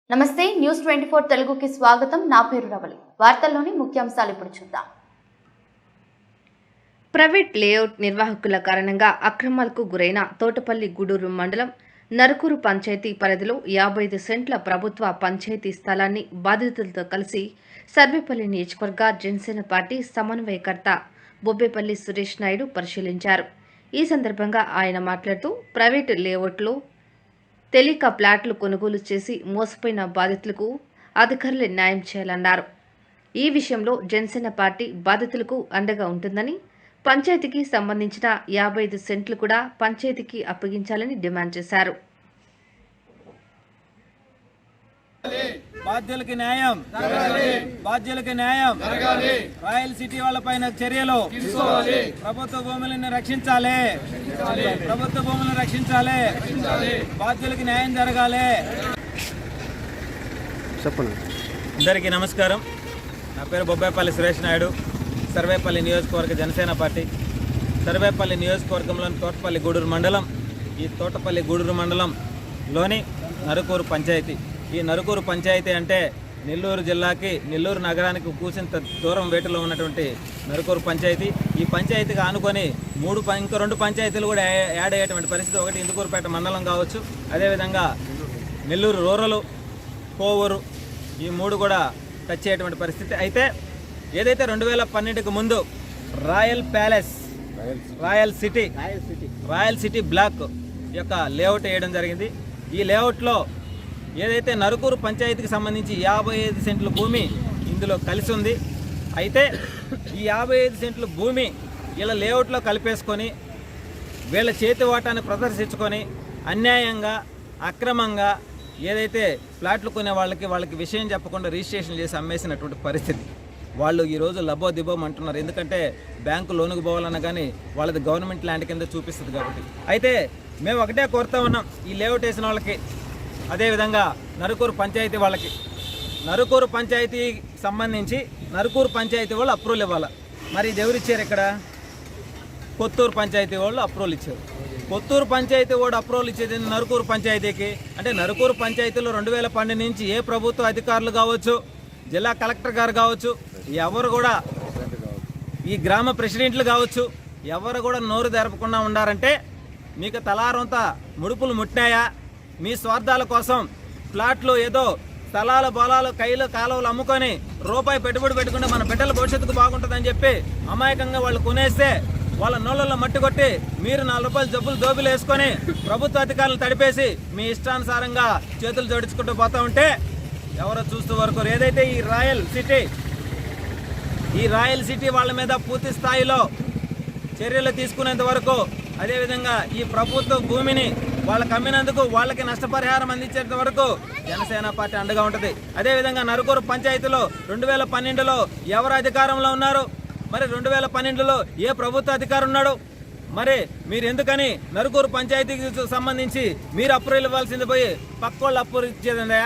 నమస్తే న్యూస్ 24 తెలుగుకి స్వాగతం. నా పేరు రవలి. వార్తల్లోని ముఖ్యాంశాలు ఇప్పుడు చూద్దాం. ప్రైవేట్ లేఅవుట్ నిర్వాహకుల కారణంగా అక్రమాలకు గురైన తోటపల్లి గూడూరు మండలం నరుకూరు పంచాయతీ పరిధిలో 55 సెంట్ల ప్రభుత్వ పంచాయతీ స్థలాన్ని బాధితులతో కలిసి సర్వేపల్లి నియోజకవర్గ జనసేన పార్టీ సమన్వయకర్త బొబ్బేపల్లి సురేష్ నాయుడు పరిశీలించారు. ఈ సందర్భంగా ఆయన మాట్లాడుతూ ప్రైవేట్ లేఅవుట్లో తెలియక ప్లాట్లు కొనుగోలు చేసి మోసపోయిన బాధితులకు అధికారులు న్యాయం చేయాలన్నారు. ఈ విషయంలో జనసేన పార్టీ బాధితులకు అండగా ఉంటుందని, పంచాయతీకి సంబంధించిన 55 సెంట్లు కూడా పంచాయతీకి అప్పగించాలని డిమాండ్ చేశారు. బాధ్యులకి న్యాయం బాధ్యులకి న్యాయం రాయల్ సిటీ వాళ్ళపైన చర్యలు ప్రభుత్వ భూములను రక్షించాలి ప్రభుత్వ భూములను రక్షించాలి బాధ్యులకి న్యాయం జరగాలి. చెప్పండి. అందరికీ నమస్కారం. నా పేరు బొబ్బేపల్లి సురేష్ నాయుడు, సర్వేపల్లి నియోజకవర్గ జనసేన పార్టీ. సర్వేపల్లి నియోజకవర్గంలోని తోటపల్లి గూడూరు మండలం, ఈ తోటపల్లి గూడూరు మండలంలోని నరుకూరు పంచాయతీ. ఈ నరుకూరు పంచాయతీ అంటే నెల్లూరు జిల్లాకి, నెల్లూరు నగరానికి కూసింత దూరం వేటలో ఉన్నటువంటి నరుకూరు పంచాయతీ. ఈ పంచాయతీకి ఆనుకొని ఇంకా రెండు పంచాయతీలు కూడా యాడ్ అయ్యేటువంటి పరిస్థితి. ఒకటి ఇందుకూరుపేట మండలం కావచ్చు, అదేవిధంగా నెల్లూరు రూరల్, కోవూరు, ఈ మూడు కూడా టచ్ అయ్యేటువంటి పరిస్థితి. అయితే ఏదైతే 2012కు ముందు royal palace, royal city block యొక్క లేఅవుట్ వేయడం జరిగింది. ఈ లేఅవుట్లో ఏదైతే నరుకూరు పంచాయతీకి సంబంధించి 55 సెంట్ల భూమి ఇందులో కలిసి ఉంది. అయితే ఈ 55 సెంట్ల భూమి వీళ్ళ లేఅవుట్లో కలిపేసుకొని వీళ్ళ చేతి వాటాన్ని ప్రదర్శించుకొని అన్యాయంగా, అక్రమంగా ఏదైతే ప్లాట్లు కొనే వాళ్ళకి విషయం చెప్పకుండా రిజిస్ట్రేషన్ చేసి అమ్మేసినటువంటి పరిస్థితి. వాళ్ళు ఈరోజు లబో దిబోం అంటున్నారు. ఎందుకంటే బ్యాంకు లోనుకు పోవాలన్నా కానీ వాళ్ళది గవర్నమెంట్ ల్యాండ్ కింద చూపిస్తుంది కాబట్టి. అయితే మేము ఒకటే కోరుతా ఉన్నాం, ఈ లేఅవుట్ వేసిన వాళ్ళకి, అదేవిధంగా నరుకూరు పంచాయతీ వాళ్ళకి, నరుకూరు పంచాయతీకి సంబంధించి నరుకూరు పంచాయతీ వాళ్ళు అప్రూవల్ ఇవ్వాలి. మరి ఇది ఎవరు ఇచ్చారు? ఇక్కడ కొత్తూరు పంచాయతీ వాళ్ళు అప్రూవల్ ఇచ్చారు. కొత్తూరు పంచాయతీ వాడు అప్రూవల్ ఇచ్చేది నరుకూరు పంచాయతీకి. అంటే నరుకూరు పంచాయతీలో 2012 నుంచి ఏ ప్రభుత్వ అధికారులు కావచ్చు, జిల్లా కలెక్టర్ గారు కావచ్చు, ఎవరు కూడా, ఈ గ్రామ ప్రెసిడెంట్లు కావచ్చు, ఎవరు కూడా నోరు తెరపకుండా ఉండారంటే మీకు తలారంతా ముడుపులు ముట్టినాయా? మీ స్వార్థాల కోసం ప్లాట్లు, ఏదో స్థలాల బలాలు, కైలు కాలువలు అమ్ముకొని రూపాయి పెట్టుబడి పెట్టుకుంటే మన బిడ్డల భవిష్యత్తుకు బాగుంటుందని చెప్పి అమాయకంగా వాళ్ళు కొనేస్తే వాళ్ళ నోళ్ళల్లో మట్టి కొట్టి మీరు 4 రూపాయలు జబ్బులు దోబిలు వేసుకొని ప్రభుత్వ అధికారులను తడిపేసి మీ ఇష్టానుసారంగా చేతులు జోడించుకుంటూ పోతూ ఉంటే ఎవరో చూస్తూ వరకు. ఏదైతే ఈ రాయల్ సిటీ వాళ్ళ మీద పూర్తి స్థాయిలో చర్యలు తీసుకునేంత వరకు, అదేవిధంగా ఈ ప్రభుత్వ భూమిని వాళ్ళకి అమ్మినందుకు వాళ్ళకి నష్టపరిహారం అందించేంత వరకు జనసేన పార్టీ అండగా ఉంటుంది. అదేవిధంగా నరుకూరు పంచాయతీలో 2012లో ఎవరు అధికారంలో ఉన్నారు? మరి 2012లో ఏ ప్రభుత్వ అధికారం ఉన్నాడు? మరి మీరు ఎందుకని నరుకూరు పంచాయతీకి సంబంధించి మీరు అప్రూవల్ ఇవ్వాల్సింది పోయి పక్కోళ్ళు అప్రూవల్ ఇచ్చేదండి?